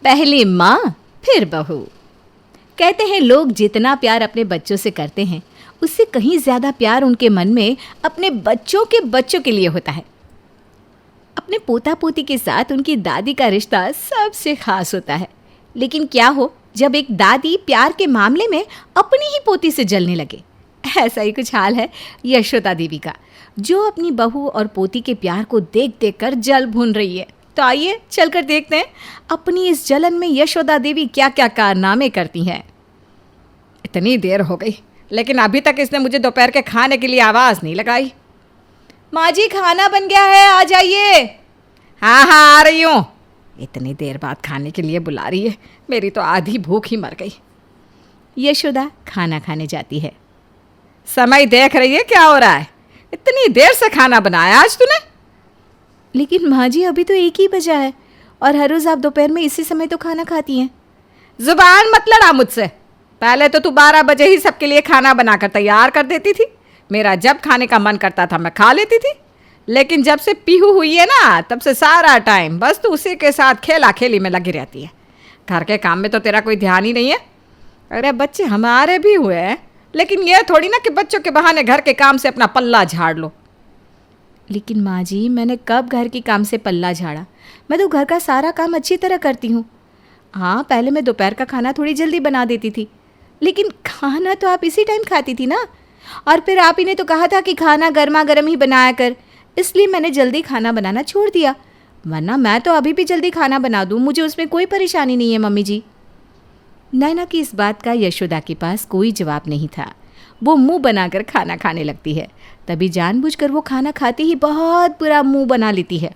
पहले माँ फिर बहू। कहते हैं लोग जितना प्यार अपने बच्चों से करते हैं उससे कहीं ज़्यादा प्यार उनके मन में अपने बच्चों के बच्चों के लिए होता है। अपने पोता पोती के साथ उनकी दादी का रिश्ता सबसे खास होता है। लेकिन क्या हो जब एक दादी प्यार के मामले में अपनी ही पोती से जलने लगे। ऐसा ही कुछ हाल है यशोदा देवी का, जो अपनी बहू और पोती के प्यार को देख देख कर जल भून रही है। तो आइए चलकर देखते हैं अपनी इस जलन में यशोदा देवी क्या क्या कारनामे करती हैं। इतनी देर हो गई लेकिन अभी तक इसने मुझे दोपहर के खाने के लिए आवाज़ नहीं लगाई। माँ जी खाना बन गया है, आ जाइए। हाँ हाँ आ रही हूँ। इतनी देर बाद खाने के लिए बुला रही है, मेरी तो आधी भूख ही मर गई। यशोदा खाना खाने जाती है। समय देख रही है क्या हो रहा है? इतनी देर से खाना बनाया आज तूने? लेकिन माँ जी अभी तो 1 ही बजा है और हर रोज़ आप दोपहर में इसी समय तो खाना खाती हैं। जुबान मत लड़ा मुझसे। पहले तो तू 12 बजे ही सबके लिए खाना बनाकर तैयार कर देती थी। मेरा जब खाने का मन करता था मैं खा लेती थी। लेकिन जब से पीहू हुई है ना तब से सारा टाइम बस तू उसी के साथ खेला खेली में लगी रहती है। घर के काम में तो तेरा कोई ध्यान ही नहीं है। अरे बच्चे हमारे भी हुए हैं, लेकिन यह थोड़ी ना कि बच्चों के बहाने घर के काम से अपना पल्ला झाड़ लो। लेकिन माँ जी मैंने कब घर के काम से पल्ला झाड़ा? मैं तो घर का सारा काम अच्छी तरह करती हूँ। हाँ पहले मैं दोपहर का खाना थोड़ी जल्दी बना देती थी, लेकिन खाना तो आप इसी टाइम खाती थी ना। और फिर आप ही ने तो कहा था कि खाना गर्मा गर्म ही बनाया कर, इसलिए मैंने जल्दी खाना बनाना छोड़ दिया। वरना मैं तो अभी भी जल्दी खाना बना दूँ, मुझे उसमें कोई परेशानी नहीं है मम्मी जी। नैना की इस बात का यशोदा के पास कोई जवाब नहीं था। वो मुंह बनाकर खाना खाने लगती है। तभी जानबूझकर वो खाना खाती ही बहुत बुरा मुंह बना लेती है।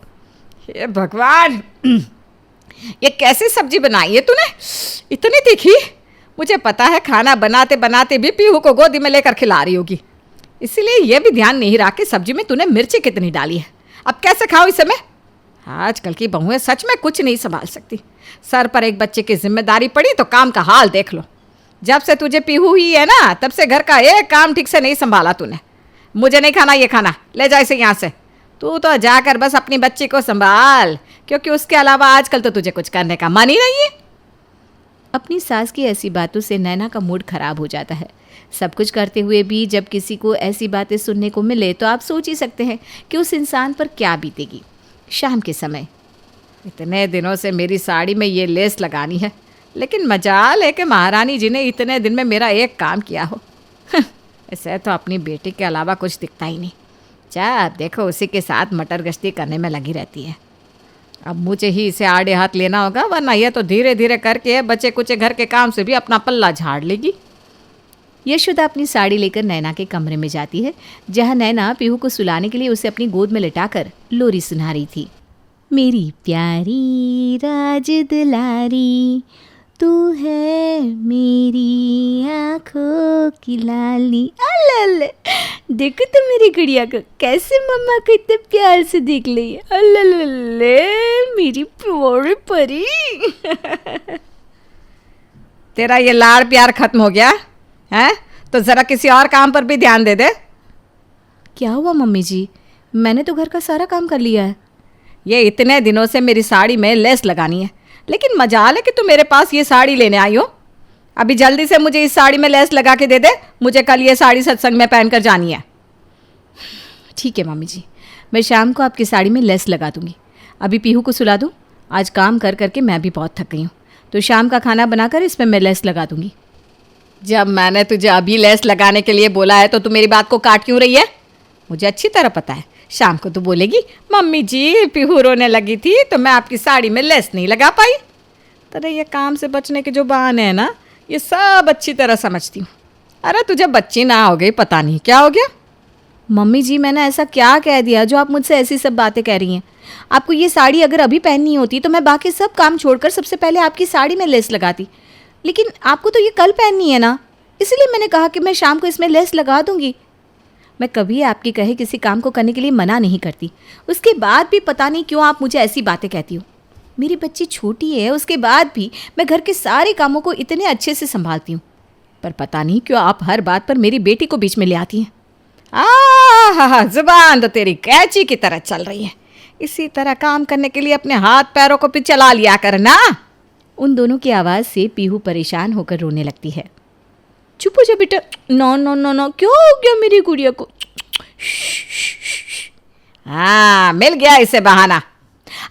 हे भगवान, ये कैसी सब्जी बनाई है तूने? इतनी तीखी? मुझे पता है खाना बनाते बनाते भी पीहू को गोदी में लेकर खिला रही होगी, इसीलिए यह भी ध्यान नहीं रहा कि सब्जी में तूने मिर्ची कितनी डाली है। अब कैसे खाओ इसे मैं? आजकल की बहुएं सच में कुछ नहीं संभाल सकती। सर पर एक बच्चे की जिम्मेदारी पड़ी तो काम का हाल देख लो। जब से तुझे पीहू हुई है ना तब से घर का एक काम ठीक से नहीं संभाला तूने। मुझे नहीं खाना ये खाना, ले जा इसे यहाँ से। तू तो जाकर बस अपनी बच्ची को संभाल, क्योंकि उसके अलावा आजकल तो तुझे कुछ करने का मन ही नहीं है। अपनी सास की ऐसी बातों से नैना का मूड खराब हो जाता है। सब कुछ करते हुए भी जब किसी को ऐसी बातें सुनने को मिले तो आप सोच ही सकते हैं कि उस इंसान पर क्या बीतेगी। शाम के समय, इतने दिनों से मेरी साड़ी में ये लेस लगानी है, लेकिन मजाल है कि महारानी जी ने इतने दिन में मेरा एक काम किया हो। इसे तो अपनी बेटी के अलावा कुछ दिखता ही नहीं। जा देखो उसी के साथ मटर गश्ती करने में लगी रहती है। अब मुझे ही इसे आड़े हाथ लेना होगा, वरना यह तो धीरे धीरे करके बच्चे कुचे घर के काम से भी अपना पल्ला झाड़ लेगी। यशोदा अपनी साड़ी लेकर नैना के कमरे में जाती है, जहाँ नैना पीहू को सुलाने के लिए उसे अपनी गोद में लिटाकर लोरी सुना रही थी। मेरी प्यारी राज दुलारी, तू है मेरी आँखों की लाली। अल्ले देखो तो मेरी गुड़िया को कैसे मम्मा को इतने प्यार से देख ली है। अल्ले मेरी प्यारी परी। तेरा ये लाड़ प्यार खत्म हो गया है तो ज़रा किसी और काम पर भी ध्यान दे दे। क्या हुआ मम्मी जी? मैंने तो घर का सारा काम कर लिया है। ये इतने दिनों से मेरी साड़ी में लेस लगानी है, लेकिन मजाल है कि तू मेरे पास ये साड़ी लेने आई हो। अभी जल्दी से मुझे इस साड़ी में लेस लगा के दे दे, मुझे कल ये साड़ी सत्संग में पहन कर जानी है। ठीक है मम्मी जी, मैं शाम को आपकी साड़ी में लेस लगा दूंगी। अभी पीहू को सुला दूँ, आज काम कर करके मैं भी बहुत थक गई हूँ, तो शाम का खाना बनाकर इसमें मैं लेस लगा दूंगी। जब मैंने तुझे अभी लेस लगाने के लिए बोला है तो तू मेरी बात को काट क्यों रही है? मुझे अच्छी तरह पता है शाम को तू बोलेगी मम्मी जी पीहू रोने लगी थी तो मैं आपकी साड़ी में लेस नहीं लगा पाई। तेरे ये काम से बचने के जो बहाने हैं ना, ये सब अच्छी तरह समझती हूँ। अरे तुझे बच्ची ना हो गई, पता नहीं क्या हो गया। मम्मी जी मैंने ऐसा क्या कह दिया जो आप मुझसे ऐसी सब बातें कह रही हैं? आपको ये साड़ी अगर अभी पहननी होती तो मैं बाकी सब काम छोड़कर सबसे पहले आपकी साड़ी में लेस लगाती, लेकिन आपको तो ये कल पहननी है ना, इसलिए मैंने कहा कि मैं शाम को इसमें लेस लगा दूंगी। मैं कभी आपकी कहे किसी काम को करने के लिए मना नहीं करती, उसके बाद भी पता नहीं क्यों आप मुझे ऐसी बातें कहती हो। मेरी बच्ची छोटी है, उसके बाद भी मैं घर के सारे कामों को इतने अच्छे से संभालती हूँ, पर पता नहीं क्यों आप हर बात पर मेरी बेटी को बीच में ले आती हैं। जुबान तो तेरी कैंची की तरह चल रही है। इसी तरह काम करने के लिए अपने हाथ पैरों को भी चला लिया कर ना। उन दोनों की आवाज़ से पीहू परेशान होकर रोने लगती है। चुप हो जा बेटा, नो नो नो नो, क्या हो गया मेरी गुड़िया को? हाँ, मिल गया इसे बहाना।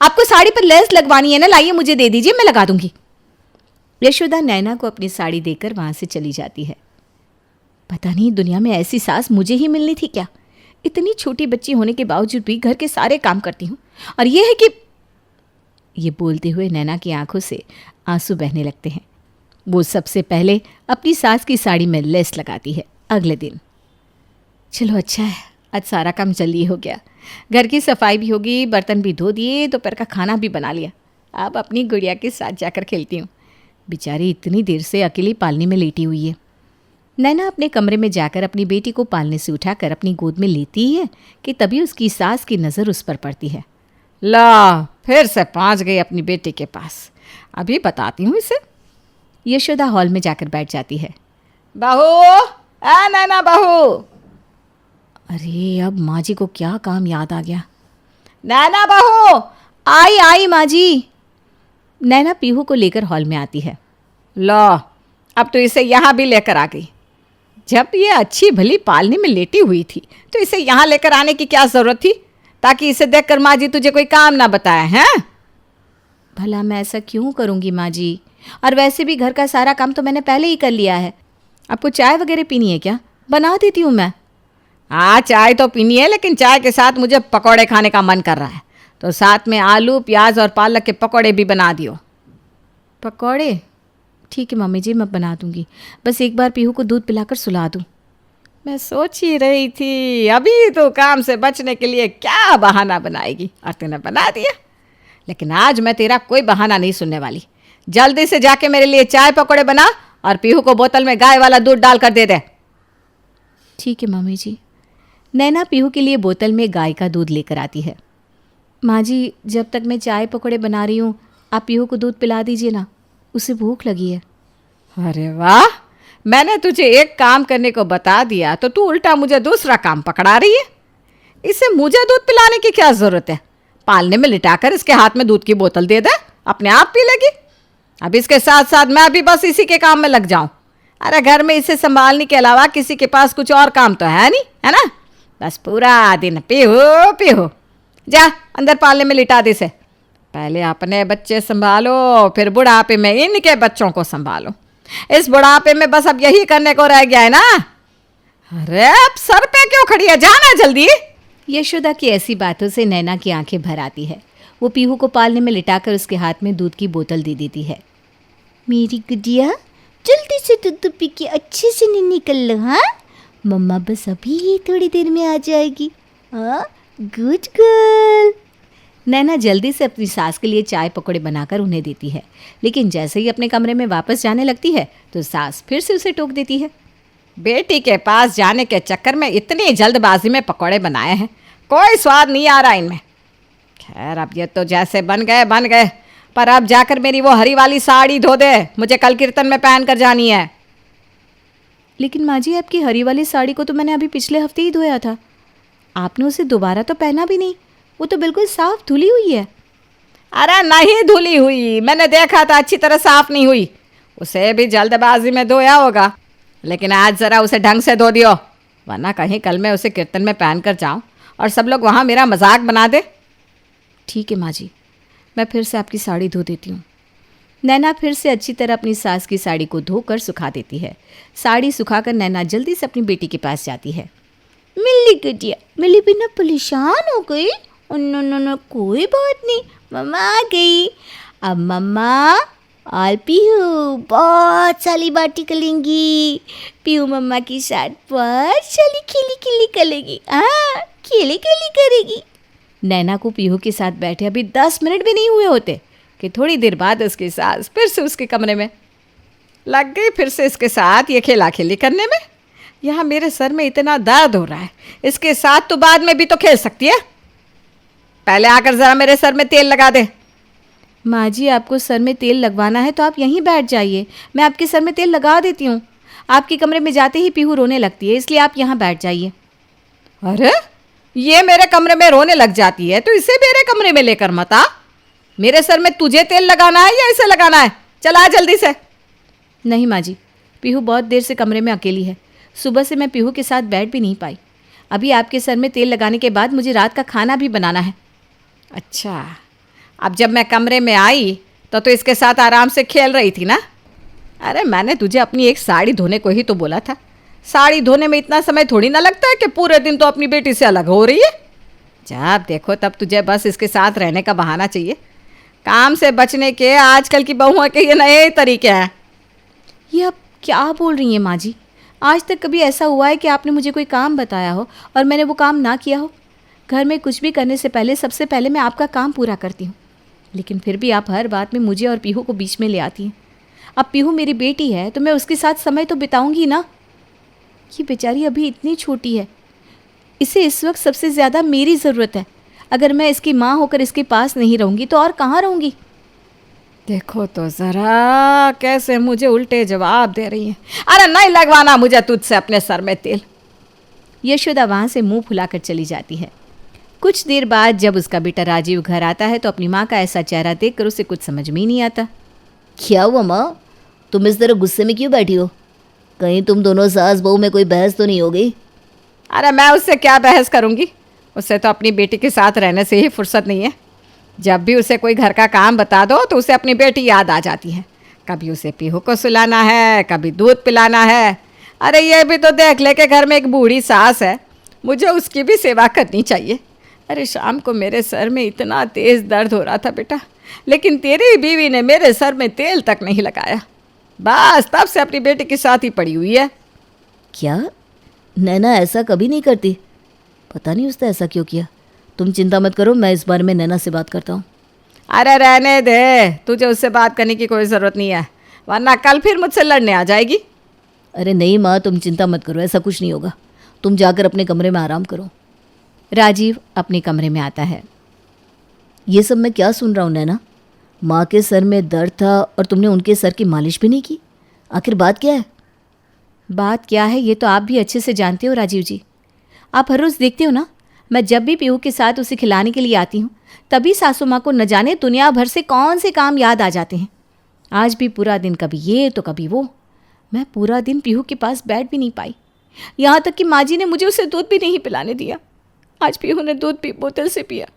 आपको साड़ी पर लेस लगवानी है ना, लाइए मुझे दे दीजिए, मैं लगा दूंगी। यशोदा नैना को अपनी साड़ी देकर वहां से चली जाती है। पता नहीं दुनिया में ऐसी सास मुझे ही मिलनी थी क्या? इतनी छोटी बच्ची होने के बावजूद भी घर के सारे काम करती हूँ, और ये है कि... ये बोलते हुए नैना की आंखों से आंसू बहने लगते हैं। वो सबसे पहले अपनी सास की साड़ी में लेस लगाती है। अगले दिन, चलो अच्छा है, आज सारा काम जल्दी हो गया। घर की सफाई भी होगी, बर्तन भी धो दिए, दोपहर का खाना भी बना लिया। अब अपनी गुड़िया के साथ जाकर खेलती हूँ। बेचारी इतनी देर से अकेली पालने में लेटी हुई है। नैना अपने कमरे में जाकर अपनी बेटी को पालने से उठाकर अपनी गोद में लेती है कि तभी उसकी सास की नज़र उस पर पड़ती है। ला, फिर से पहुँच गई अपनी बेटी के पास, अभी बताती हूँ इसे। यशोदा हॉल में जाकर बैठ जाती है। बहू, नैना बहू। अरे अब माँ जी को क्या काम याद आ गया। नैना बहू, आई आई माँ जी। नैना पीहू को लेकर हॉल में आती है। लो, अब तो इसे यहाँ भी लेकर आ गई। जब ये अच्छी भली पालने में लेटी हुई थी तो इसे यहाँ लेकर आने की क्या ज़रूरत थी, ताकि इसे देखकर माँ जी तुझे कोई काम ना बताए हैं? भला मैं ऐसा क्यों करूँगी माँ जी? और वैसे भी घर का सारा काम तो मैंने पहले ही कर लिया है। आपको चाय वगैरह पीनी है क्या? बना देती हूँ मैं। हाँ, चाय तो पीनी है, लेकिन चाय के साथ मुझे पकौड़े खाने का मन कर रहा है, तो साथ में आलू, प्याज और पालक के पकौड़े भी बना दियो। पकौड़े? ठीक है मम्मी जी, मैं बना दूंगी। बस एक बार पीहू को दूध पिलाकर सुला दूँ। मैं सोच ही रही थी अभी तो काम से बचने के लिए क्या बहाना बनाएगी, और तूने बना दिया। लेकिन आज मैं तेरा कोई बहाना नहीं सुनने वाली। जल्दी से जाके मेरे लिए चाय पकौड़े बना और पीहू को बोतल में गाय वाला दूध डाल कर दे दे। ठीक है मम्मी जी। नैना पीहू के लिए बोतल में गाय का दूध लेकर आती है। माँ जी, जब तक मैं चाय पकौड़े बना रही हूँ आप पीहू को दूध पिला दीजिए ना, उसे भूख लगी है। अरे वाह, मैंने तुझे एक काम करने को बता दिया तो तू उल्टा मुझे दूसरा काम पकड़ा रही है। इसे मुझे दूध पिलाने की क्या ज़रूरत है? पालने में लिटाकर इसके हाथ में दूध की बोतल दे दे, अपने आप पी लेगी। अब इसके साथ साथ मैं भी बस इसी के काम में लग जाऊं। अरे घर में इसे संभालने के अलावा किसी के पास कुछ और काम तो है नहीं, है ना? बस पूरा दिन पीहू पीहू। जा अंदर पालने में लिटा दे से। पहले अपने बच्चे संभालो, फिर बुढ़ापे में इनके बच्चों को संभालो। इस बुढ़ापे में बस अब यही करने को रह गया है ना? अरे अब सर पे क्यों खड़ी है, जाना जल्दी। यशोदा की ऐसी बातों से नैना की आंखें भर आती है। वो पीहू को पालने में लिटाकर उसके हाथ में दूध की बोतल दे देती है। मेरी गुड़िया, जल्दी से दूध पी के अच्छे से निकल लो। हाँ, मम्मा बस अभी थोड़ी देर में आ जाएगी। हाँ, गुड गर्ल। नैना जल्दी से अपनी सास के लिए चाय पकौड़े बनाकर उन्हें देती है, लेकिन जैसे ही अपने कमरे में वापस जाने लगती है तो सास फिर से उसे टोक देती है। बेटी के पास जाने के चक्कर में इतनी जल्दबाजी में पकौड़े बनाए हैं, कोई स्वाद नहीं आ रहा इनमें। खैर, अब ये तो जैसे बन गए, पर अब जाकर मेरी वो हरी वाली साड़ी धो दे, मुझे कल कीर्तन में पहन कर जानी है। लेकिन माँ जी, आपकी हरी वाली साड़ी को तो मैंने अभी पिछले हफ्ते ही धोया था। आपने उसे दोबारा तो पहना भी नहीं, वो तो बिल्कुल साफ धुली हुई है। अरे नहीं धुली हुई, मैंने देखा था अच्छी तरह साफ नहीं हुई। उसे भी जल्दबाजी में धोया होगा, लेकिन आज ज़रा उसे ढंग से धो दियो, वरना कहीं कल मैं उसे कीर्तन में पहन कर जाऊँ और सब लोग वहाँ मेरा मजाक बना दे। ठीक है माँ जी, मैं फिर से आपकी साड़ी धो देती हूँ। नैना फिर से अच्छी तरह अपनी सास की साड़ी को धोकर सुखा देती है। साड़ी सुखाकर नैना जल्दी से अपनी बेटी के पास जाती है। मिली गुड़िया, मिली बिना परेशान हो गई? नो नो नो, कोई बात नहीं, मम्मा आ गई। अब मम्मा और पीहू बहुत सारी बातें करेंगी। पीहू मम्मा की साथ बहुत सारी खिली खिली करेगी। हाँ, खिली खिली करेगी। नैना को पीहू के साथ बैठे अभी 10 मिनट भी नहीं हुए होते कि थोड़ी देर बाद उसकी सास फिर से उसके कमरे में लग गई, फिर से इसके साथ ये खेला खेली करने में। यहाँ मेरे सर में इतना दर्द हो रहा है, इसके साथ तो बाद में भी तो खेल सकती है। पहले आकर ज़रा मेरे सर में तेल लगा दे। माँ जी, आपको सर में तेल लगवाना है तो आप यहीं बैठ जाइए, मैं आपके सर में तेल लगा देती हूँ। आपके कमरे में जाते ही पीहू रोने लगती है, इसलिए आप यहाँ बैठ जाइए। अरे, ये मेरे कमरे में रोने लग जाती है तो इसे मेरे कमरे में लेकर मत आ। मेरे सर में तुझे तेल लगाना है या इसे लगाना है? चला जल्दी से। नहीं माँ जी, पीहू बहुत देर से कमरे में अकेली है। सुबह से मैं पीहू के साथ बैठ भी नहीं पाई। अभी आपके सर में तेल लगाने के बाद मुझे रात का खाना भी बनाना है। अच्छा, अब जब मैं कमरे में आई तो इसके साथ आराम से खेल रही थी ना। अरे मैंने तुझे अपनी एक साड़ी धोने को ही तो बोला था। साड़ी धोने में इतना समय थोड़ी ना लगता है कि पूरे दिन तो अपनी बेटी से अलग हो रही है। जब देखो तब तुझे बस इसके साथ रहने का बहाना चाहिए। काम से बचने के आजकल की बहुओं के ये नए तरीके हैं। ये आप क्या बोल रही हैं माँ जी? आज तक कभी ऐसा हुआ है कि आपने मुझे कोई काम बताया हो और मैंने वो काम ना किया हो? घर में कुछ भी करने से पहले सबसे पहले मैं आपका काम पूरा करती हूँ, लेकिन फिर भी आप हर बात में मुझे और पीहू को बीच में ले आती हैं। अब पीहू मेरी बेटी है तो मैं उसके साथ समय तो बिताऊंगी ना। ये बेचारी अभी इतनी छोटी है, इसे इस वक्त सबसे ज़्यादा मेरी ज़रूरत है। अगर मैं इसकी माँ होकर इसके पास नहीं रहूँगी तो और कहाँ रहूँगी? देखो तो ज़रा कैसे मुझे उल्टे जवाब दे रही है। अरे नहीं लगवाना मुझे तुझसे अपने सर में तेल। यशोदा वहाँ से मुंह फुलाकर चली जाती है। कुछ देर बाद जब उसका बेटा राजीव घर आता है तो अपनी माँ का ऐसा चेहरा देखकर उसे कुछ समझ में ही नहीं आता। क्या हुआ माँ, तुम इस तरह गुस्से में क्यों बैठी हो? कहीं तुम दोनों सास बहू में कोई बहस तो नहीं हो गई? अरे मैं उससे क्या बहस करूँगी, उससे तो अपनी बेटी के साथ रहने से ही फुर्सत नहीं है। जब भी उसे कोई घर का काम बता दो तो उसे अपनी बेटी याद आ जाती है। कभी उसे पीहू को सुलाना है, कभी दूध पिलाना है। अरे ये भी तो देख ले कि घर में एक बूढ़ी सास है, मुझे उसकी भी सेवा करनी चाहिए। अरे शाम को मेरे सर में इतना तेज़ दर्द हो रहा था बेटा, लेकिन तेरी बीवी ने मेरे सर में तेल तक नहीं लगाया। बस तब से अपनी बेटी के साथ ही पड़ी हुई है। क्या नैना ऐसा कभी नहीं करती? पता नहीं उसने ऐसा क्यों किया। तुम चिंता मत करो, मैं इस बारे में नैना से बात करता हूँ। अरे रहने दे, तुझे उससे बात करने की कोई ज़रूरत नहीं है, वरना कल फिर मुझसे लड़ने आ जाएगी। अरे नहीं माँ, तुम चिंता मत करो, ऐसा कुछ नहीं होगा। तुम जाकर अपने कमरे में आराम करो। राजीव अपने कमरे में आता है। ये सब मैं क्या सुन रहा हूँ नैना? माँ के सर में दर्द था और तुमने उनके सर की मालिश भी नहीं की। आखिर बात क्या है? बात क्या है ये तो आप भी अच्छे से जानते हो राजीव जी। आप हर रोज़ देखते हो ना, मैं जब भी पीहू के साथ उसे खिलाने के लिए आती हूँ तभी सासू माँ को न जाने दुनिया भर से कौन से काम याद आ जाते हैं। आज भी पूरा दिन कभी ये तो कभी वो। मैं पूरा दिन पीहू के पास बैठ भी नहीं पाई, यहाँ तक कि माँ जी ने मुझे उसे दूध भी नहीं पिलाने दिया। आज पीहू ने दूध भी बोतल से पिया।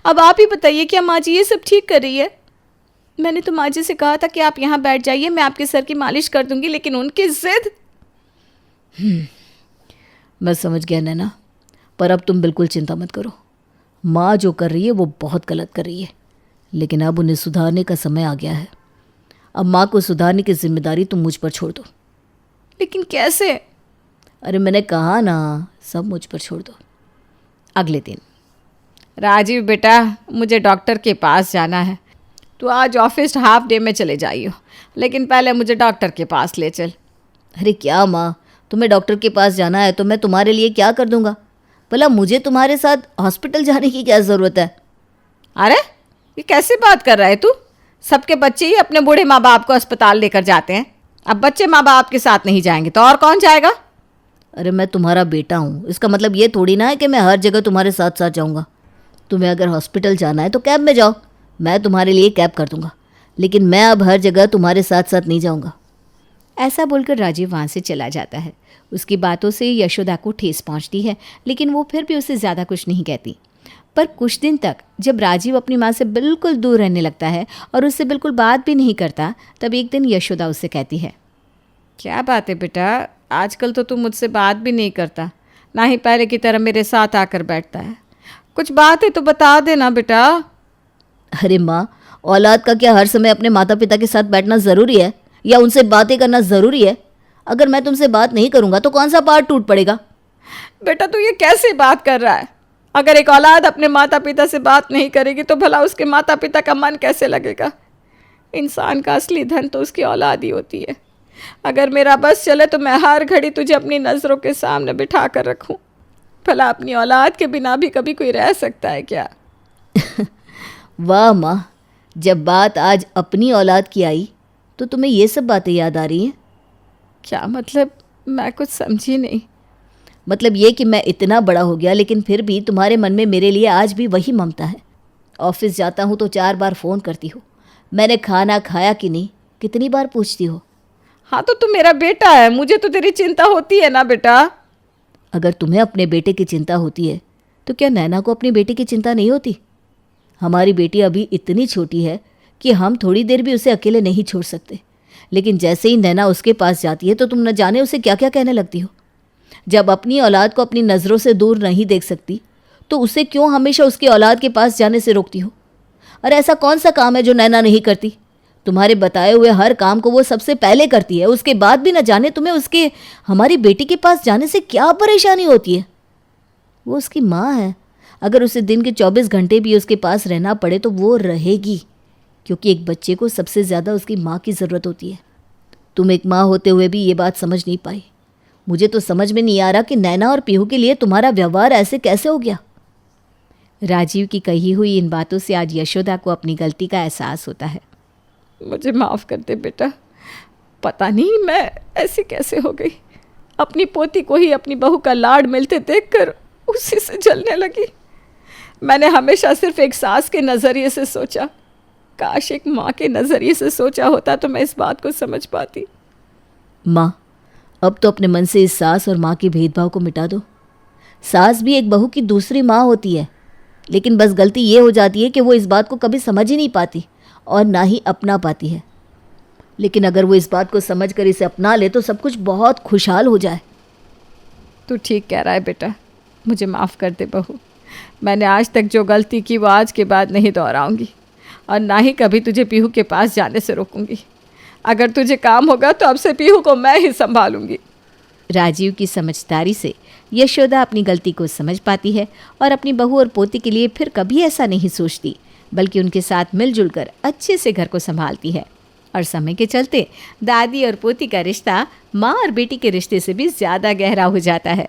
अब आप ही बताइए, क्या माँ जी ये सब ठीक कर रही है? मैंने तो माँ जी से कहा था कि आप यहाँ बैठ जाइए, मैं आपके सर की मालिश कर दूंगी, लेकिन उनकी जिद। मैं समझ गया नैना, पर अब तुम बिल्कुल चिंता मत करो। माँ जो कर रही है वो बहुत गलत कर रही है, लेकिन अब उन्हें सुधारने का समय आ गया है। अब माँ को सुधारने की जिम्मेदारी तुम मुझ पर छोड़ दो। लेकिन कैसे? अरे मैंने कहा ना, सब मुझ पर छोड़ दो। अगले दिन। राजीव बेटा, मुझे डॉक्टर के पास जाना है। तू आज ऑफिस हाफ डे में चले जाइयो, लेकिन पहले मुझे डॉक्टर के पास ले चल। अरे क्या माँ, तुम्हें डॉक्टर के पास जाना है तो मैं तुम्हारे लिए क्या कर दूंगा? भला मुझे तुम्हारे साथ हॉस्पिटल जाने की क्या ज़रूरत है? अरे ये कैसी बात कर रहा है तू? सबके बच्चे ही अपने बूढ़े माँ बाप को अस्पताल लेकर जाते हैं, अब बच्चे माँ बाप के साथ नहीं जाएंगे तो और कौन जाएगा? अरे मैं तुम्हारा बेटा हूँ, इसका मतलब ये थोड़ी ना है कि मैं हर जगह तुम्हारे साथ साथ जाऊँगा। तुम्हें अगर हॉस्पिटल जाना है तो कैब में जाओ, मैं तुम्हारे लिए कैब कर दूँगा, लेकिन मैं अब हर जगह तुम्हारे साथ साथ नहीं जाऊँगा। ऐसा बोलकर राजीव वहाँ से चला जाता है। उसकी बातों से यशोदा को ठेस पहुँचती है, लेकिन वो फिर भी उसे ज़्यादा कुछ नहीं कहती। पर कुछ दिन तक जब राजीव अपनी माँ से बिल्कुल दूर रहने लगता है और उससे बिल्कुल बात भी नहीं करता, तब एक दिन यशोदा उससे कहती है, क्या बात है बेटा, आजकल तो तू मुझसे बात भी नहीं करता, ना ही पहले की तरह मेरे साथ आकर बैठता है। कुछ बात है तो बता देना बेटा। अरे माँ, औलाद का क्या हर समय अपने माता पिता के साथ बैठना ज़रूरी है या उनसे बातें करना ज़रूरी है? अगर मैं तुमसे बात नहीं करूँगा तो कौन सा पहाड़ टूट पड़ेगा? बेटा तू ये कैसी बात कर रहा है? अगर एक औलाद अपने माता पिता से बात नहीं करेगी तो भला उसके माता पिता का मन कैसे लगेगा? इंसान का असली धन तो उसकी औलाद ही होती है। अगर मेरा बस चले तो मैं हर घड़ी तुझे अपनी नज़रों के सामने बिठा कर रखूं। भला अपनी औलाद के बिना भी कभी कोई रह सकता है क्या? वाह माँ, जब बात आज अपनी औलाद की आई तो तुम्हें ये सब बातें याद आ रही हैं? क्या मतलब? मैं कुछ समझी नहीं। मतलब ये कि मैं इतना बड़ा हो गया लेकिन फिर भी तुम्हारे मन में मेरे लिए आज भी वही ममता है। ऑफिस जाता हूँ तो 4 बार फ़ोन करती हो, मैंने खाना खाया कि नहीं, कितनी बार पूछती हो? हाँ तो तू मेरा बेटा है, मुझे तो तेरी चिंता होती है ना बेटा। अगर तुम्हें अपने बेटे की चिंता होती है तो क्या नैना को अपनी बेटी की चिंता नहीं होती? हमारी बेटी अभी इतनी छोटी है कि हम थोड़ी देर भी उसे अकेले नहीं छोड़ सकते, लेकिन जैसे ही नैना उसके पास जाती है तो तुम न जाने उसे क्या क्या कहने लगती हो। जब अपनी औलाद को अपनी नज़रों से दूर नहीं देख सकती तो उसे क्यों हमेशा उसकी औलाद के पास जाने से रोकती हो? अरे ऐसा कौन सा काम है जो नैना नहीं करती? तुम्हारे बताए हुए हर काम को वो सबसे पहले करती है, उसके बाद भी न जाने तुम्हें उसके हमारी बेटी के पास जाने से क्या परेशानी होती है। वो उसकी माँ है, अगर उसे दिन के 24 घंटे भी उसके पास रहना पड़े तो वो रहेगी, क्योंकि एक बच्चे को सबसे ज़्यादा उसकी माँ की ज़रूरत होती है। तुम एक माँ होते हुए भी ये बात समझ नहीं पाई। मुझे तो समझ में नहीं आ रहा कि नैना और पीहू के लिए तुम्हारा व्यवहार ऐसे कैसे हो गया। राजीव की कही हुई इन बातों से आज यशोदा को अपनी गलती का एहसास होता है। मुझे माफ़ कर दे बेटा, पता नहीं मैं ऐसी कैसे हो गई। अपनी पोती को ही अपनी बहू का लाड मिलते देखकर उसी से जलने लगी। मैंने हमेशा सिर्फ एक सास के नज़रिए से सोचा, काश एक माँ के नज़रिए से सोचा होता तो मैं इस बात को समझ पाती। माँ, अब तो अपने मन से इस सास और माँ के भेदभाव को मिटा दो। सास भी एक बहू की दूसरी माँ होती है, लेकिन बस गलती ये हो जाती है कि वो इस बात को कभी समझ ही नहीं पाती और ना ही अपना पाती है। लेकिन अगर वो इस बात को समझ कर इसे अपना ले तो सब कुछ बहुत खुशहाल हो जाए। तू ठीक कह रहा है बेटा, मुझे माफ़ कर दे बहू। मैंने आज तक जो गलती की वो आज के बाद नहीं दोहराऊंगी और ना ही कभी तुझे पीहू के पास जाने से रोकूंगी। अगर तुझे काम होगा तो अब से पीहू को मैं ही संभालूंगी। राजीव की समझदारी से यशोदा अपनी गलती को समझ पाती है और अपनी बहू और पोती के लिए फिर कभी ऐसा नहीं सोचती, बल्कि उनके साथ मिलजुल कर अच्छे से घर को संभालती है। और समय के चलते दादी और पोती का रिश्ता माँ और बेटी के रिश्ते से भी ज़्यादा गहरा हो जाता है।